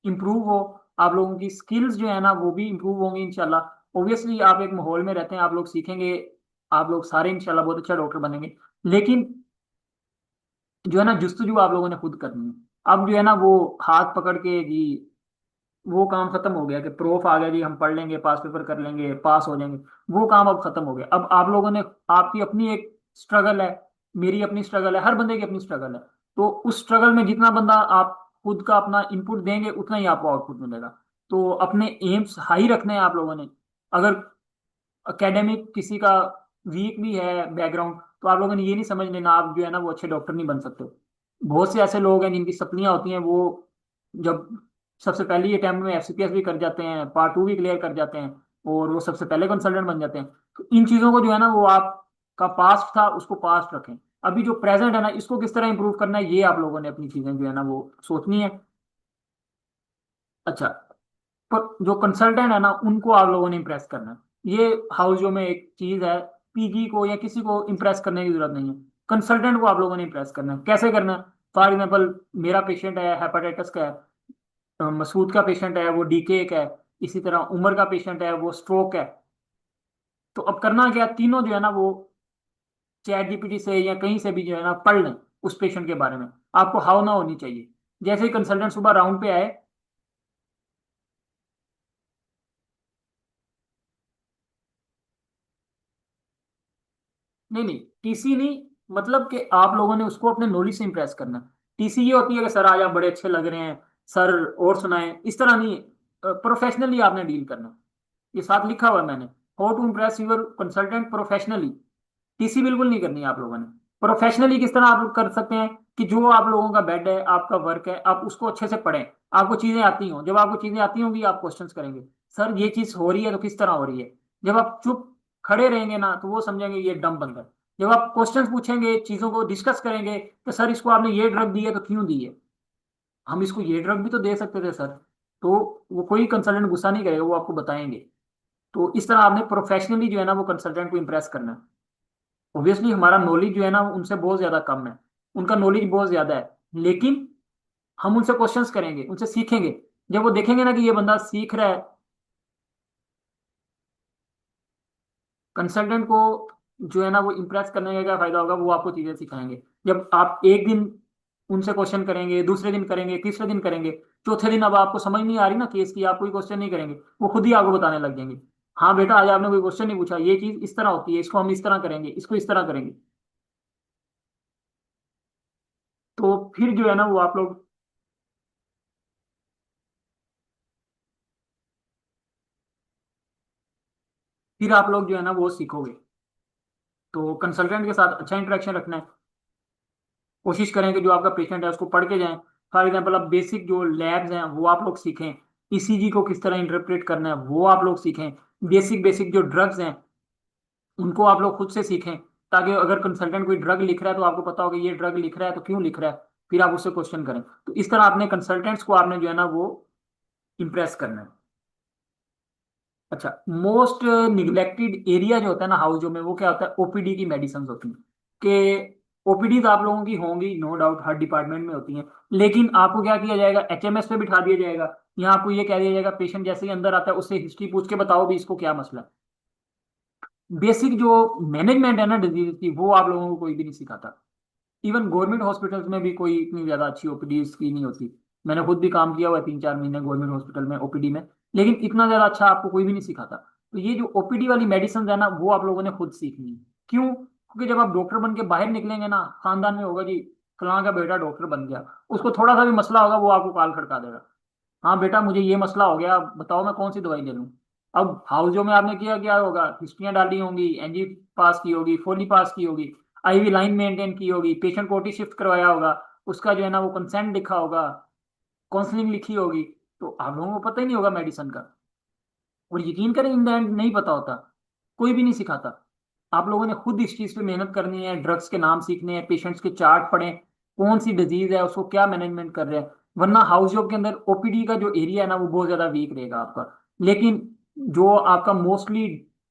इम्प्रूव हो, आप लोगों की स्किल्स जो है ना वो भी इम्प्रूव होंगी इंशाल्लाह। ऑब्वियसली आप एक माहौल में रहते हैं, आप लोग सीखेंगे, आप लोग सारे इंशाल्लाह बहुत अच्छा डॉक्टर बनेंगे। लेकिन जो है ना जुस्तजू आप लोगों ने खुद करनी है। अब जो है ना वो हाथ पकड़ के जी वो काम खत्म हो गया कि प्रूफ आ गया जी हम पढ़ लेंगे, पास पेपर कर लेंगे, पास हो जाएंगे, वो काम अब खत्म हो गया। अब आप लोगों ने, आपकी अपनी एक स्ट्रगल है, मेरी अपनी स्ट्रगल है, हर बंदे की अपनी स्ट्रगल है। तो उस स्ट्रगल में जितना बंदा आप खुद का अपना इनपुट देंगे उतना ही आपको आउटपुट मिलेगा। तो अपने एम्स हाई रखने हैं आप लोगों ने। अगर एकेडमिक किसी का वीक भी है बैकग्राउंड, तो आप लोगों ने ये नहीं समझ लेना आप जो है ना वो अच्छे डॉक्टर नहीं बन सकते। बहुत से ऐसे लोग हैं जिनकी सप्लियां होती हैं, वो जब सबसे पहले ही अटेम्प्ट में एफसीपीएस भी कर जाते हैं, पार्ट 2 भी क्लियर कर जाते हैं, और वो सबसे पहले कंसल्टेंट बन जाते हैं। तो इन चीजों को जो है ना वो आपका पास्ट था उसको पास्ट रखें। अभी जो प्रेजेंट है ना इसको किस तरह इंप्रूव करना है, ये आप लोगों ने अपनी चीजें जो है ना वो सोचनी है। अच्छा, पर जो कंसल्टेंट है ना उनको आप लोगों ने इम्प्रेस करना है। ये हाउस जो में एक चीज है, पीजी को या किसी को इम्प्रेस करने की जरूरत नहीं है, कंसल्टेंट को आप लोगों ने इम्प्रेस करना है। कैसे करना है? फॉर एग्जाम्पल, मेरा पेशेंट है हेपेटाइटिस का है, मसूद का पेशेंट है वो डीके का है, इसी तरह उमर का पेशेंट है वो स्ट्रोक है। तो अब करना क्या, तीनों जो है ना वो चैट जीपीटी से या कहीं से भी जो है ना पढ़ लें उस पेशेंट के बारे में। आपको हाव ना होनी चाहिए। जैसे ही कंसल्टेंट सुबह राउंड पे आए, नहीं नहीं, टीसी नहीं, मतलब कि आप लोगों ने उसको अपने नॉलेज से इंप्रेस करना है। टीसी ये होती है कि सर आज आप बड़े अच्छे लग रहे हैं, सर और सुनाएं, इस तरह नहीं। प्रोफेशनली आपने डील करना है। ये साथ लिखा हुआ है मैंने, how to impress your consultant professionally. TC बिल्कुल नहीं करनी है आप लोगों ने। प्रोफेशनली किस तरह आप कर सकते हैं कि जो आप लोगों का बेड है, आपका वर्क है, आप उसको अच्छे से पढ़ें, आपको चीजें आती हों। जब आपको चीजें आती होंगी आप क्वेश्चंस करेंगे, सर ये चीज हो रही है तो किस तरह हो रही है। जब आप चुप खड़े रहेंगे ना तो वो समझेंगे ये डम बंदा है। जब आप क्वेश्चंस पूछेंगे, चीजों को डिस्कस करेंगे कि सर इसको आपने ये ड्रग दी है तो क्यों दी है, हम इसको ये ड्रग भी तो दे सकते थे सर, तो वो कोई कंसल्टेंट गुस्सा नहीं करेगा, वो आपको बताएंगे। तो इस तरह आपने प्रोफेशनली जो है ना वो कंसल्टेंट को इम्प्रेस करना है। ऑब्वियसली हमारा नॉलेज जो है ना उनसे बहुत ज्यादा कम है, उनका नॉलेज बहुत ज्यादा है, लेकिन हम उनसे क्वेश्चंस करेंगे, उनसे सीखेंगे। जब वो देखेंगे ना कि ये बंदा सीख रहा है, कंसल्टेंट को जो है ना वो इम्प्रेस करने का क्या फायदा होगा, वो आपको चीजें सिखाएंगे। जब आप एक दिन उनसे क्वेश्चन करेंगे, दूसरे दिन करेंगे, तीसरे दिन करेंगे, चौथे दिन अब आपको समझ नहीं आ रही ना केस की, आप कोई क्वेश्चन नहीं करेंगे, वो खुद ही आपको बताने लग जाएंगे। हाँ बेटा आज आपने कोई क्वेश्चन नहीं पूछा, ये चीज इस तरह होती है, इसको हम इस तरह करेंगे, इसको इस तरह करेंगे। तो फिर जो है ना वो आप लोग, फिर आप लोग जो है ना वो सीखोगे। तो कंसल्टेंट के साथ अच्छा इंटरेक्शन रखना है। कोशिश करें कि जो आपका पेशेंट है उसको पढ़ के जाएं। फॉर एग्जांपल आप बेसिक जो लैब्स हैं वो आप लोग सीखें, ईसीजी को किस तरह इंटरप्रेट करना है वो आप लोग सीखें, बेसिक बेसिक जो ड्रग्स हैं उनको आप लोग खुद से सीखें, ताकि अगर कंसल्टेंट कोई ड्रग लिख रहा है तो आपको पता हो कि ये ड्रग लिख रहा है तो क्यों लिख रहा है, फिर आप उससे क्वेश्चन करें। तो इस तरह आपने कंसल्टेंट्स को आपने जो है ना वो इम्प्रेस करना है। अच्छा, मोस्ट निग्लेक्टेड एरिया जो होता है ना हाउस जो में, वो क्या होता है, ओपीडी की मेडिसिन होती हैं। कि ओपीडी तो आप लोगों की होंगी नो डाउट, हर डिपार्टमेंट में होती हैं, लेकिन आपको क्या किया जाएगा, एचएमएस पे बिठा दिया जाएगा। यहाँ आपको ये कह दिया जाएगा पेशेंट जैसे ही अंदर आता है उससे हिस्ट्री पूछ के बताओ भी इसको क्या मसला है। बेसिक जो मैनेजमेंट है ना डिजीज की, वो आप लोगों को कोई भी नहीं सिखाता। इवन गवर्नमेंट हॉस्पिटल्स में भी कोई इतनी ज्यादा अच्छी ओपीडी की नहीं होती। मैंने खुद भी काम किया हुआ है 3-4 महीने गवर्नमेंट हॉस्पिटल में ओपीडी में, लेकिन इतना ज्यादा अच्छा आपको कोई भी नहीं सिखाता। तो ये जो ओपीडी वाली मेडिसिन है ना वो आप लोगों ने खुद सीखनी है। क्यों? क्योंकि जब आप डॉक्टर बन के बाहर निकलेंगे ना, खानदान में होगा जी फलां का बेटा डॉक्टर बन गया, उसको थोड़ा सा भी मसला होगा वो आपको कॉल खड़का देगा, हाँ बेटा मुझे ये मसला हो गया, बताओ मैं कौन सी दवाई ले लूँ। अब हाउसों में आपने किया क्या होगा, हिस्ट्रियां डाली होंगी, एनजी पास की होगी, फोली पास की होगी, आईवी लाइन मेंटेन की होगी, पेशेंट को ओटी शिफ्ट करवाया होगा, उसका जो है ना वो कंसेंट लिखा होगा, काउंसलिंग लिखी होगी। तो आप लोगों को पता ही नहीं होगा मेडिसिन का। और यकीन करें इन द एंड नहीं पता होता, कोई भी नहीं सिखाता। आप लोगों ने खुद इस चीज पे मेहनत करनी है, ड्रग्स के नाम सीखने हैं, पेशेंट्स के चार्ट पढ़ें, कौन सी डिजीज है उसको क्या मैनेजमेंट कर रहे हैं। वरना हाउस जॉब के अंदर ओपीडी का जो एरिया है ना वो बहुत ज्यादा वीक रहेगा आपका। लेकिन जो आपका मोस्टली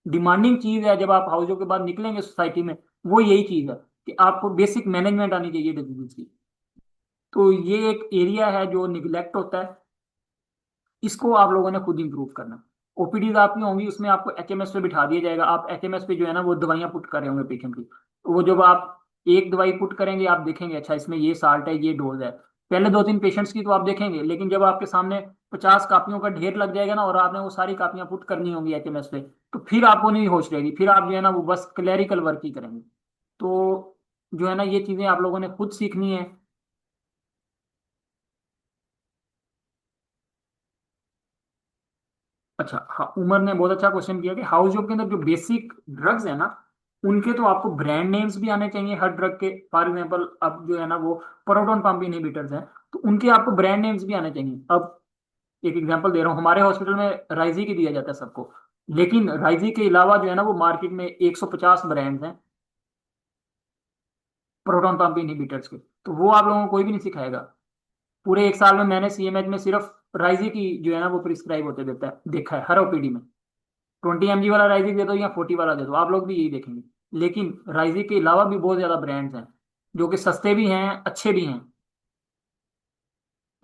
डिमांडिंग चीज है जब आप हाउस जॉब के बाद निकलेंगे सोसाइटी में, वो यही चीज है कि आपको बेसिक मैनेजमेंट आनी चाहिए डिजीज की। तो ये एक एरिया है जो निग्लेक्ट होता है, इसको आप लोगों ने खुद इंप्रूव करना। ओपीडीज आपकी होंगी, उसमें आपको एचएमएस पे बिठा दिया जाएगा, आप एचएमएस पे जो है ना वो दवाइयां पुट कर रहे होंगे पेशेंट की, तो वो जब आप एक दवाई पुट करेंगे आप देखेंगे अच्छा इसमें ये साल्ट है, ये डोज है। पहले दो तीन पेशेंट्स की तो आप देखेंगे, लेकिन जब आपके सामने 50 कापियों का ढेर लग जाएगा ना और आपने वो सारी कापियां पुट करनी होंगी एचएमएस पे, तो फिर आपको नहीं होश रहेगी, फिर आप जो है ना वो बस क्लैरिकल वर्क ही करेंगे। तो जो है ना ये चीजें आप लोगों ने खुद सीखनी है। अच्छा हाँ, उमर ने बहुत अच्छा क्वेश्चन किया कि हाउस जॉब के अंदर जो बेसिक ड्रग्स है ना, उनके तो आपको ब्रांड नेम्स भी आने चाहिए हर ड्रग के। फॉर एग्जांपल अब जो है ना वो प्रोटोन पंप इनहिबिटर्स हैं, तो उनके आपको ब्रांड नेम्स भी आने चाहिए। अब एक एग्जांपल दे रहा हूँ, हमारे हॉस्पिटल में राइजी की दिया जाता है सबको, लेकिन राइजी के अलावा जो है ना वो मार्केट में 150 ब्रांड्स हैं प्रोटोन पंप इनहिबिटर्स के, तो वो आप लोगों को कोई भी नहीं सिखाएगा। पूरे एक साल में मैंने सीएमएच में सिर्फ राइजी की जो है ना वो प्रिस्क्राइब होते देता है देखा है हर ओपीडी में। 20 mg वाला राइजिक दे दो या 40 वाला दे दो, आप लोग भी यही देखेंगे। लेकिन राइजिक के अलावा भी बहुत ज्यादा ब्रांड्स हैं जो कि सस्ते भी हैं अच्छे भी हैं,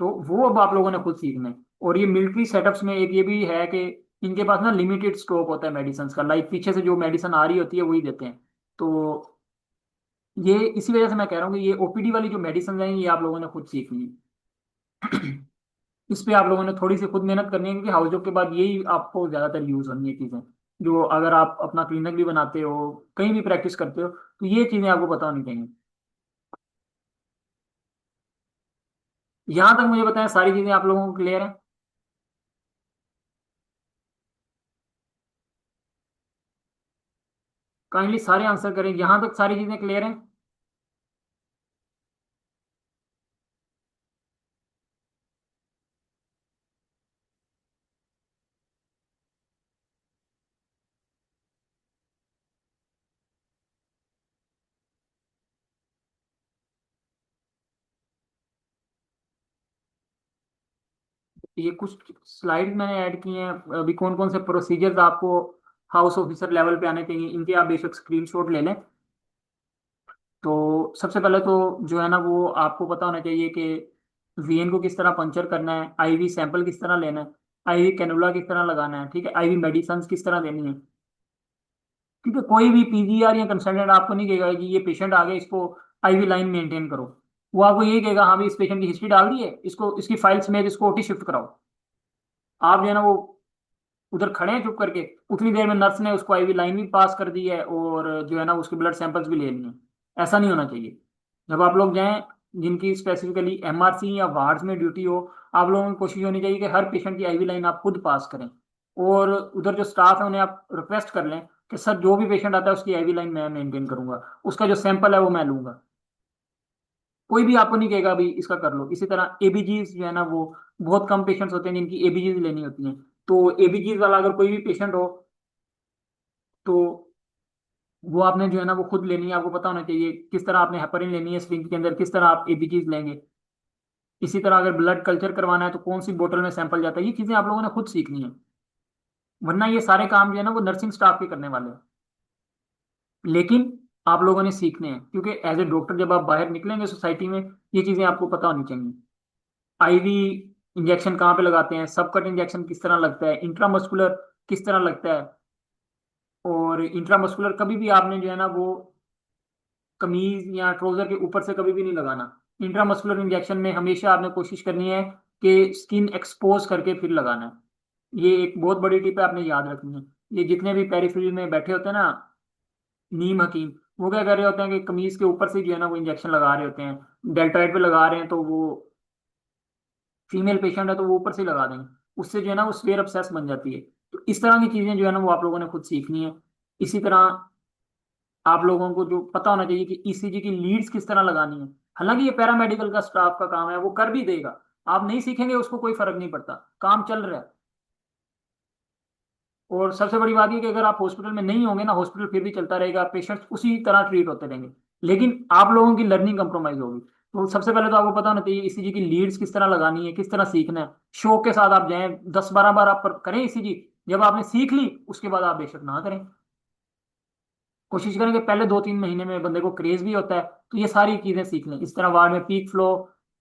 तो वो अब आप लोगों ने खुद सीखना है। और ये मिलिट्री सेटअप्स में एक ये भी है कि इनके पास ना लिमिटेड स्टॉक होता है मेडिसिन का, लाइक पीछे से जो मेडिसिन आ रही होती है वही देते हैं। तो ये इसी वजह से मैं कह रहा हूँ कि ये ओपीडी वाली जो मेडिसिन हैं ये आप लोगों ने खुद सीखनी है। इस पे आप लोगों ने थोड़ी सी खुद मेहनत करनी है, क्योंकि हाउस जॉब के बाद यही आपको ज्यादातर यूज होनी है चीजें, जो अगर आप अपना क्लिनिक भी बनाते हो कहीं भी प्रैक्टिस करते हो तो ये चीजें आपको पता होनी चाहिए। यहाँ तक मुझे बताएं सारी चीजें आप लोगों को क्लियर है? काइंडली सारे आंसर करें, यहाँ तक सारी चीजें क्लियर हैं? ये कुछ स्लाइड मैंने ऐड किए हैं, अभी कौन कौन से प्रोसीजर्स आपको हाउस ऑफिसर लेवल पे आने चाहिए इनके आप बेशक स्क्रीनशॉट ले लें। तो सबसे पहले तो जो है ना वो आपको पता होना चाहिए कि वीएन को किस तरह पंचर करना है, आईवी सैंपल किस तरह लेना है, आईवी कैनुला किस तरह लगाना है, ठीक है, आईवी मेडिसिन किस तरह देनी है। क्योंकि कोई भी पीजीआर या कंसल्टेंट आपको नहीं कहेगा कि ये पेशेंट आ गया इसको आईवी लाइन मेंटेन करो। वो आपको यही कहेगा हाँ भी इस पेशेंट की हिस्ट्री डाल दी है, इसको इसकी फाइल समेत इसको ओटी शिफ्ट कराओ। आप जो है ना वो उधर खड़े हैं चुप करके, उतनी देर में नर्स ने उसको आईवी लाइन भी पास कर दी है और जो है ना उसके ब्लड सैंपल्स भी ले लिए हैं। ऐसा नहीं होना चाहिए। जब आप लोग जाएं जिनकी स्पेसिफिकली एमआरसी या वार्ड्स में ड्यूटी हो, आप लोगों की कोशिश होनी चाहिए कि हर पेशेंट की आईवी लाइन आप खुद पास करें। और उधर जो स्टाफ है उन्हें आप रिक्वेस्ट कर लें कि सर जो भी पेशेंट आता है उसकी आईवी लाइन मैं मेंटेन करूंगा, उसका जो सैंपल है वो मैं लूंगा। कोई भी आपको नहीं कहेगा भाई इसका कर लो। इसी तरह एबीजीज जो है ना वो बहुत कम पेशेंट्स होते हैं जिनकी एबीजीज लेनी होती हैं, तो एबीजीज वाला अगर कोई भी पेशेंट हो तो वो आपने जो है ना वो खुद लेनी है। आपको पता होना चाहिए किस तरह आपने हेपरिन लेनी है सिरिंज के अंदर, किस तरह आप एबीजीज लेंगे। इसी तरह अगर ब्लड कल्चर करवाना है तो कौन सी बोतल में सैंपल जाता है, ये चीजें आप लोगों ने खुद सीखनी है। वरना ये सारे काम जो है ना वो नर्सिंग स्टाफ के करने वाले हैं, लेकिन आप लोगों ने सीखने हैं, क्योंकि एज ए डॉक्टर जब आप बाहर निकलेंगे सोसाइटी में ये चीजें आपको पता होनी चाहिए। आईवी इंजेक्शन कहाँ पे लगाते हैं, सबकट इंजेक्शन किस तरह लगता है, इंट्रामस्कुलर किस तरह लगता है। और इंट्रामस्कुलर कभी भी आपने जो है ना वो कमीज या ट्राउजर के ऊपर से कभी भी नहीं लगाना। इंट्रामस्कुलर इंजेक्शन में हमेशा आपने कोशिश करनी है कि स्किन एक्सपोज करके फिर लगाना है। ये एक बहुत बड़ी टिप है, आपने याद रखनी है। ये जितने भी पेरिफेरी में बैठे होते हैं ना नीम हकीम, वो क्या कर रहे होते हैं कि कमीज के ऊपर से जो है ना वो इंजेक्शन लगा रहे होते हैं, डेल्टॉइड पे लगा रहे हैं तो वो फीमेल पेशेंट है तो वो ऊपर से लगा देंगे, उससे जो है ना वो स्वेयर अब्सेस बन जाती है। तो इस तरह की चीजें जो है ना वो आप लोगों ने खुद सीखनी है। इसी तरह आप लोगों को जो पता होना चाहिए कि ईसीजी की लीड्स किस तरह लगानी है। हालांकि ये पैरामेडिकल का स्टाफ का काम है, वो कर भी देगा, आप नहीं सीखेंगे उसको कोई फर्क नहीं पड़ता, काम चल रहा है। और सबसे बड़ी बात ये कि अगर आप हॉस्पिटल में नहीं होंगे ना हॉस्पिटल फिर भी चलता रहेगा, पेशेंट्स उसी तरह ट्रीट होते रहेंगे, लेकिन आप लोगों की लर्निंग कंप्रोमाइज होगी। तो सबसे पहले तो आपको पता होना चाहिए ईसीजी की लीड्स किस तरह लगानी है, किस तरह सीखना है। शौक के साथ आप जाएं, 10-12 बार आप करें ईसीजी, जब आपने सीख ली उसके बाद आप बेशक ना करें। कोशिश करें कि पहले 2-3 महीने में बंदे को क्रेज भी होता है तो ये सारी चीजें सीख लें। इस तरह वार्ड में पीक फ्लो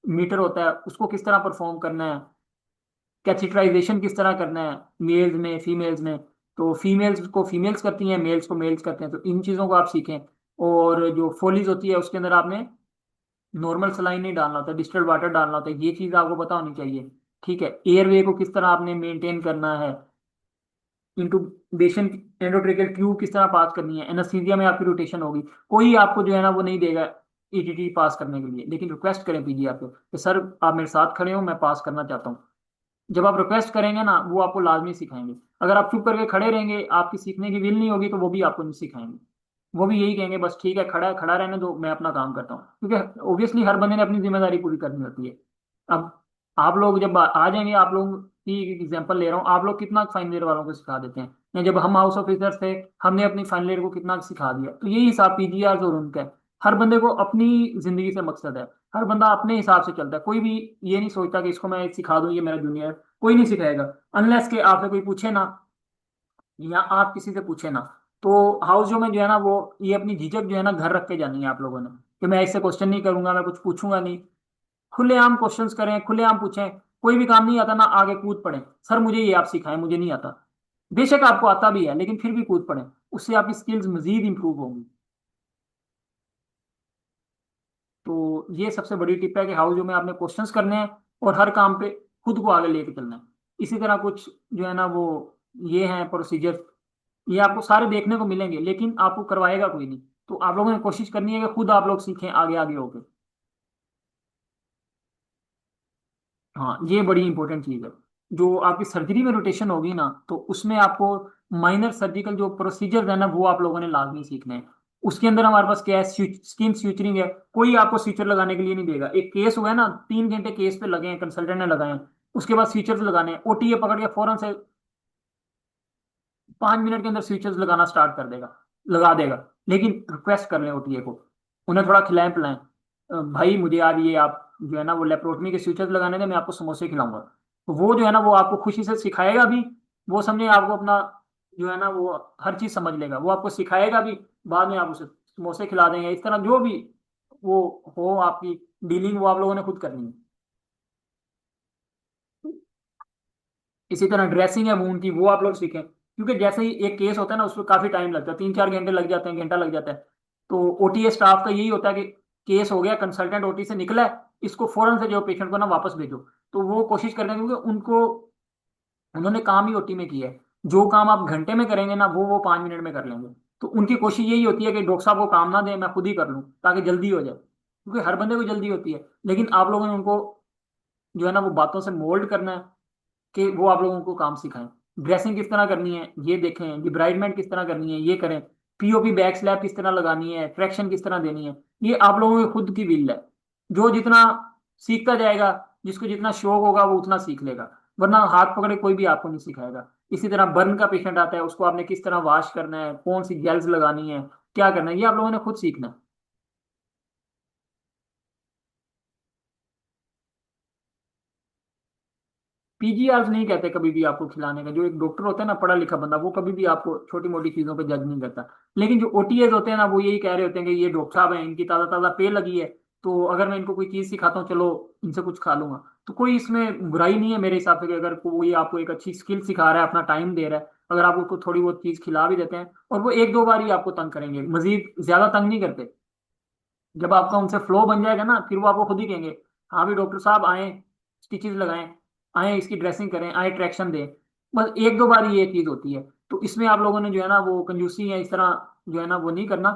मीटर होता है उसको किस तरह परफॉर्म करना है, कैथेटराइजेशन किस तरह करना है मेल्स में फीमेल्स में, तो फीमेल्स को फीमेल्स करती हैं, मेल्स को मेल्स करते हैं, तो इन चीज़ों को आप सीखें। और जो फोलीज होती है उसके अंदर आपने नॉर्मल सलाइन नहीं डालना होता, डिस्टिल्ड वाटर डालना होता है, ये चीज़ आपको पता होनी चाहिए। ठीक है, एयरवे को किस तरह आपने मेंटेन करना है, इंटूबेशन एंडोट्रेकियल ट्यूब किस तरह पास करनी है, एनेस्थीसिया में आपकी रोटेशन होगी। कोई आपको जो है ना वो नहीं देगा ईटीटी पास करने के लिए, लेकिन रिक्वेस्ट करें पीजीआर पे कि सर आप मेरे साथ खड़े हो, मैं पास करना चाहता हूँ। जब आप रिक्वेस्ट करेंगे ना वो आपको लाजमी सिखाएंगे। अगर आप चुप करके खड़े रहेंगे, आपकी सीखने की विल नहीं होगी, तो वो भी आपको नहीं सिखाएंगे। वो भी यही कहेंगे बस ठीक है, खड़ा खड़ा रहने दो, मैं अपना काम करता हूँ, क्योंकि ऑब्वियसली हर बंदे ने अपनी जिम्मेदारी पूरी करनी होती है। अब आप लोग जब आ जाएंगे, आप लोग की एग्जांपल ले रहा हूँ, आप लोग कितना फाइनल ईयर वालों को सिखा देते हैं, या जब हम हाउस ऑफिसर थे हमने अपनी फाइनल ईयर को कितना सिखा दिया। तो यही हिसाब पीजीआर और उनका है। हर बंदे को अपनी जिंदगी से मकसद है, हर बंदा अपने हिसाब से चलता है, कोई भी ये नहीं सोचता कि इसको मैं सिखा दूं ये मेरा जूनियर। कोई नहीं सिखाएगा अनलेस के आपसे कोई पूछे ना, या आप किसी से पूछे ना। तो हाउस जो में जो है ना वो ये अपनी झिझक जो है ना घर रख के जानी है आप लोगों ने, कि मैं इससे क्वेश्चन नहीं करूंगा, मैं कुछ पूछूंगा नहीं। खुलेआम क्वेश्चंस करें, खुलेआम पूछें। कोई भी काम नहीं आता ना आगे कूद पड़े, सर मुझे ये आप सिखाएं, मुझे नहीं आता। बेशक आपको आता भी है लेकिन फिर भी कूद पड़े, उससे आपकी स्किल्स मजीद इंप्रूव होंगी। तो ये सबसे बड़ी टिप है कि हाउस जो में आपने क्वेश्चंस करने हैं और हर काम पे खुद को आगे लेके चलना है। इसी तरह कुछ जो है ना वो ये हैं प्रोसीजर, ये आपको सारे देखने को मिलेंगे लेकिन आपको करवाएगा कोई नहीं। तो आप लोगों ने कोशिश करनी है कि खुद आप लोग सीखें आगे आगे होके। हाँ ये बड़ी इंपॉर्टेंट चीज है। जो आपकी सर्जरी में रोटेशन होगी ना तो उसमें आपको माइनर सर्जिकल जो प्रोसीजर है ना वो आप लोगों ने लाजमी सीखने हैं। उसके अंदर हमारे पास क्या है, स्किन स्यूचरिंग है। कोई आपको स्यूचर लगाने के लिए नहीं देगा। एक केस हुआ है ना, 3 घंटे केस पे लगे हैं, कंसल्टेंट ने लगाए हैं, उसके बाद स्यूचर्स लगाने हैं, ओटीए पकड़ के फौरन से 5 मिनट के अंदर स्विचेस लगाना स्टार्ट कर देगा, लगा देगा। लेकिन रिक्वेस्ट कर लें ओटीए को, उन्हें थोड़ा खिलाएं पिलाएं, भाई मुझे आज ये आप जो है ना वो लेप्रोटमी के स्विचेस लगाने थे, मैं आपको समोसे खिलाऊंगा। तो वो जो है ना वो आपको खुशी से सिखाएगा भी। वो समझे आपको अपना जो है ना वो हर चीज समझ लेगा, वो आपको सिखाएगा भी। बाद में आप उसे समोसे खिला देंगे, इस तरह जो भी वो हो आपकी डीलिंग वो आप लोगों ने खुद करनी है। इसी तरह ड्रेसिंग है वूंड की, वो आप लोग सीखें, क्योंकि जैसे ही एक केस होता है ना उसमें काफी टाइम लगता है, 3-4 घंटे लग जाते हैं, घंटा लग जाता है। तो ओटीए स्टाफ का यही होता है कि केस हो गया, कंसल्टेंट ओटी से निकला है, इसको फौरन से जो पेशेंट को ना वापस भेजो। तो वो कोशिश करते हैं क्योंकि उनको उन्होंने काम ही ओटी में किया है। जो काम आप घंटे में करेंगे ना वो 5 मिनट में कर लेंगे। तो उनकी कोशिश यही होती है कि डॉक्टर साहब को काम ना दें, मैं खुद ही कर लूँ ताकि जल्दी हो जाए, क्योंकि हर बंदे को जल्दी होती है। लेकिन आप लोगों ने उनको जो है ना वो बातों से मोल्ड करना है कि वो आप लोगों को काम सिखाएं। ड्रेसिंग किस तरह करनी है ये देखें, ये ब्राइडमेंट किस तरह करनी है ये करें, पीओपी बैक स्लैब किस तरह लगानी है, ट्रैक्शन किस तरह देनी है, ये आप लोगों की खुद की विल है। जो जितना सीखता जाएगा, जिसको जितना शौक होगा वो उतना सीख लेगा, वरना हाथ पकड़े कोई भी आपको नहीं सिखाएगा। इसी तरह बर्न का पेशेंट आता है, उसको आपने किस तरह वॉश करना है, कौन सी जेल्स लगानी है, क्या करना है, ये आप लोगों ने खुद सीखना है। पीजीआर नहीं कहते कभी भी आपको खिलाने का। जो एक डॉक्टर होता है ना पढ़ा लिखा बंदा, वो कभी भी आपको छोटी मोटी चीजों पे जज नहीं करता। लेकिन जो ओटीएज होते हैं ना वो यही कह रहे होते हैं कि ये डॉक्टर साहब हैं, इनकी ताज़ा ताज़ा पे लगी है, तो अगर मैं इनको कोई चीज़ सिखाता हूँ चलो इनसे कुछ खा लूंगा। तो कोई इसमें बुराई नहीं है मेरे हिसाब से, कि अगर कोई आपको एक अच्छी स्किल सिखा रहा है, अपना टाइम दे रहा है, अगर आप उसको थोड़ी बहुत चीज़ खिला भी देते हैं, और वो 1-2 बार ही आपको तंग करेंगे, मजीद ज्यादा तंग नहीं करते। जब आपका उनसे फ्लो बन जाएगा ना फिर वो आपको खुद ही कहेंगे हाँ भी डॉक्टर साहब आए, स्टिचेस लगाएं, आए इसकी ड्रेसिंग करें, आए ट्रैक्शन दें। बस 1-2 बार ही ये चीज होती है। तो इसमें आप लोगों ने जो है ना वो कंजूसी है इस तरह जो है ना वो नहीं करना।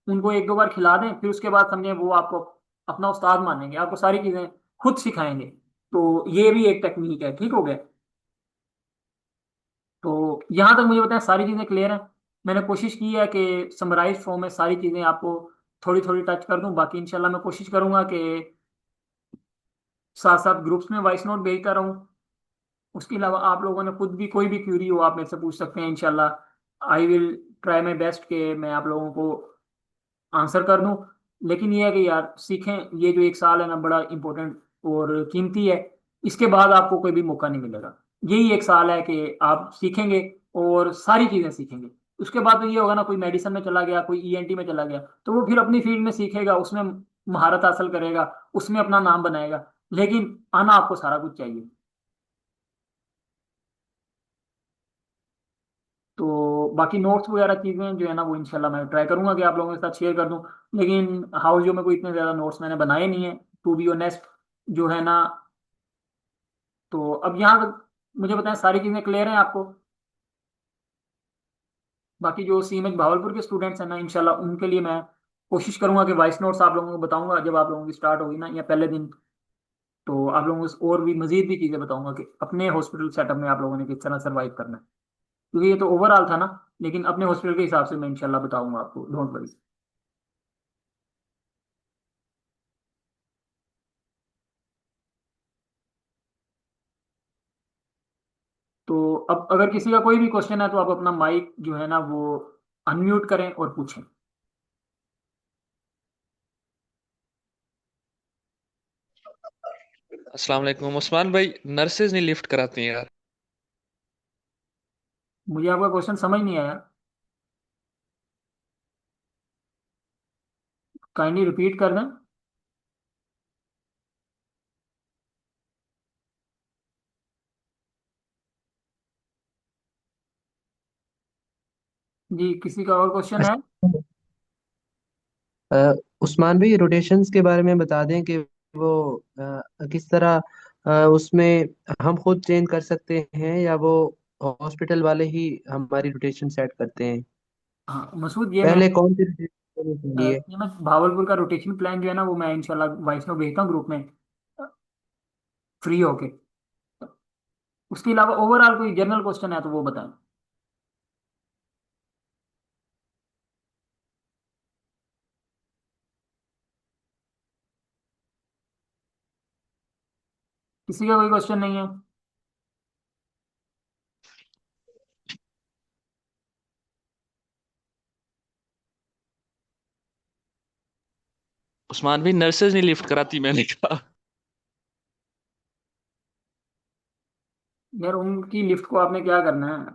उनको 1-2 बार खिला दें, फिर उसके बाद समझे वो आपको अपना उस्ताद मानेंगे, आपको सारी चीजें खुद सिखाएंगे। तो ये भी एक टेक्निक है, ठीक हो गया। तो यहाँ तक मुझे बताएं सारी चीजें क्लियर हैं। मैंने कोशिश की है कि समराइज फॉर्म में सारी चीजें आपको थोड़ी थोड़ी टच कर दूं। बाकी इंशाल्लाह मैं कोशिश करूंगा कि साथ साथ ग्रुप्स में वॉइस नोट भेजता रहूं। उसके अलावा आप लोगों ने खुद भी कोई भी क्यूरी हो आप मेरे से पूछ सकते हैं, इंशाल्लाह I will try my best कि मैं आप लोगों को आंसर कर दूं। लेकिन ये है कि यार सीखें, ये जो 1 साल है ना बड़ा इंपॉर्टेंट और कीमती है। इसके बाद आपको कोई भी मौका नहीं मिलेगा। यही 1 साल है कि आप सीखेंगे और सारी चीजें सीखेंगे। उसके बाद तो ये होगा ना, कोई मेडिसिन में चला गया, कोई ईएनटी में चला गया, तो वो फिर अपनी फील्ड में सीखेगा, उसमें महारत हासिल करेगा, उसमें अपना नाम बनाएगा। लेकिन आना आपको सारा कुछ चाहिए। तो बाकी नोट्स वगैरह चीज़ें जो है ना वो इंशाल्लाह मैं ट्राई करूंगा कि आप लोगों के साथ शेयर कर दूं। लेकिन हाउस जो में कोई इतने ज़्यादा नोट्स मैंने बनाए नहीं है, टू बी ऑनेस्ट, जो है ना। तो अब यहाँ तक मुझे बताएं, सारी चीज़ें क्लियर हैं आपको? बाकी जो सीमेज भावलपुर के स्टूडेंट्स हैं ना, इंशाल्लाह उनके लिए मैं कोशिश करूंगा कि वॉइस नोट्स आप लोगों को बताऊंगा जब आप लोगों की स्टार्ट होगी ना, या पहले दिन। तो आप लोगों को और भी मजीद भी चीज़ें बताऊंगा कि अपने हॉस्पिटल सेटअप में आप लोगों ने किस तरह सर्वाइव करना है। क्योंकि ये तो ओवरऑल था ना, लेकिन अपने हॉस्पिटल के हिसाब से मैं इंशाल्लाह बताऊंगा आपको, डोंट वरी। तो अब अगर किसी का कोई भी क्वेश्चन है तो आप अपना माइक जो है ना वो अनम्यूट करें और पूछें। अस्सलाम वालेकुम उस्मान भाई। नर्सेज नहीं लिफ्ट कराती हैं यार। मुझे आपका क्वेश्चन समझ नहीं आया, काइंडली रिपीट कर दें। जी, किसी का और क्वेश्चन है? अच्छा। अ, उस्मान भाई, रोटेशंस के बारे में बता दें कि वो किस तरह उसमें हम खुद चेंज कर सकते हैं, या वो हॉस्पिटल वाले ही हमारी रोटेशन सेट करते हैं। हाँ मसूद, ये मैं पहले कौन सी रोटेशन चाहिए? ये मैं भावलपुर का रोटेशन प्लान जो है ना वो मैं इंशाल्लाह वॉइस नोट भेजता हूँ ग्रुप में, फ्री होके। उसके अलावा ओवरऑल कोई जनरल क्वेश्चन है तो वो बताएं। किसी का कोई क्वेश्चन नहीं है? उस्मान भाई, नर्सेज नहीं लिफ्ट कराती, मैंने कहा। यार उनकी लिफ्ट को आपने क्या करना है?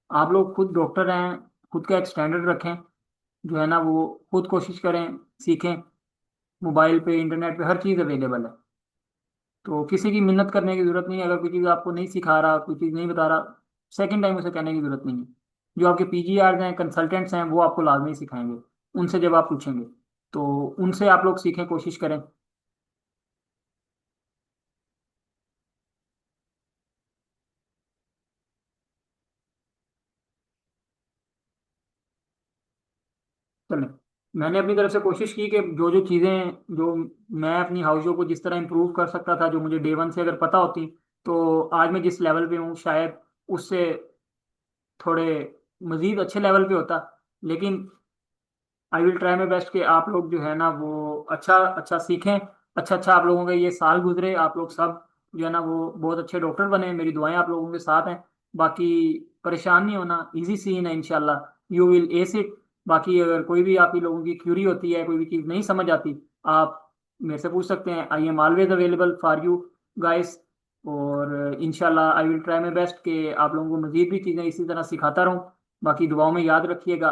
आप लोग खुद डॉक्टर हैं, खुद का एक स्टैंडर्ड रखें, जो है ना वो खुद कोशिश करें, सीखें। मोबाइल पे, इंटरनेट पे हर चीज़ अवेलेबल है। तो किसी की मिन्नत करने की जरूरत नहीं है। अगर कोई चीज़ आपको नहीं सिखा रहा, कोई चीज़ नहीं बता रहा, सेकंड टाइम उसे कहने की जरूरत नहीं है। जो आपके पीजीआर हैं, कंसल्टेंट्स हैं, वो आपको लाजमी सिखाएंगे। उनसे जब आप पूछेंगे तो उनसे आप लोग सीखें, कोशिश करें। चलें, मैंने अपनी तरफ से कोशिश की कि जो जो चीज़ें जो मैं अपनी हाउसों को जिस तरह इंप्रूव कर सकता था, जो मुझे डे वन से अगर पता होती, तो आज मैं जिस लेवल पे हूँ शायद उससे थोड़े मजीद अच्छे लेवल पे होता। लेकिन I will try my best कि आप लोग जो है ना वो अच्छा अच्छा सीखें। अच्छा अच्छा आप लोगों का ये साल गुजरे, आप लोग सब जो है ना वो बहुत अच्छे डॉक्टर बने। मेरी दुआएं आप लोगों के साथ हैं। बाकी परेशान नहीं होना, इजी सीन है इंशाल्लाह, यू विल एस इट। बाकी अगर कोई भी आप ही लोगों की क्यूरी होती है, कोई भी चीज़ नहीं समझ आती, आप मेरे से पूछ सकते हैं। I am always available for you guys. और इंशाल्लाह I will try my best कि आप लोगों को मजीद भी चीज़ें इसी तरह सिखाता रहूँ। बाकी दुआओं में याद रखिएगा।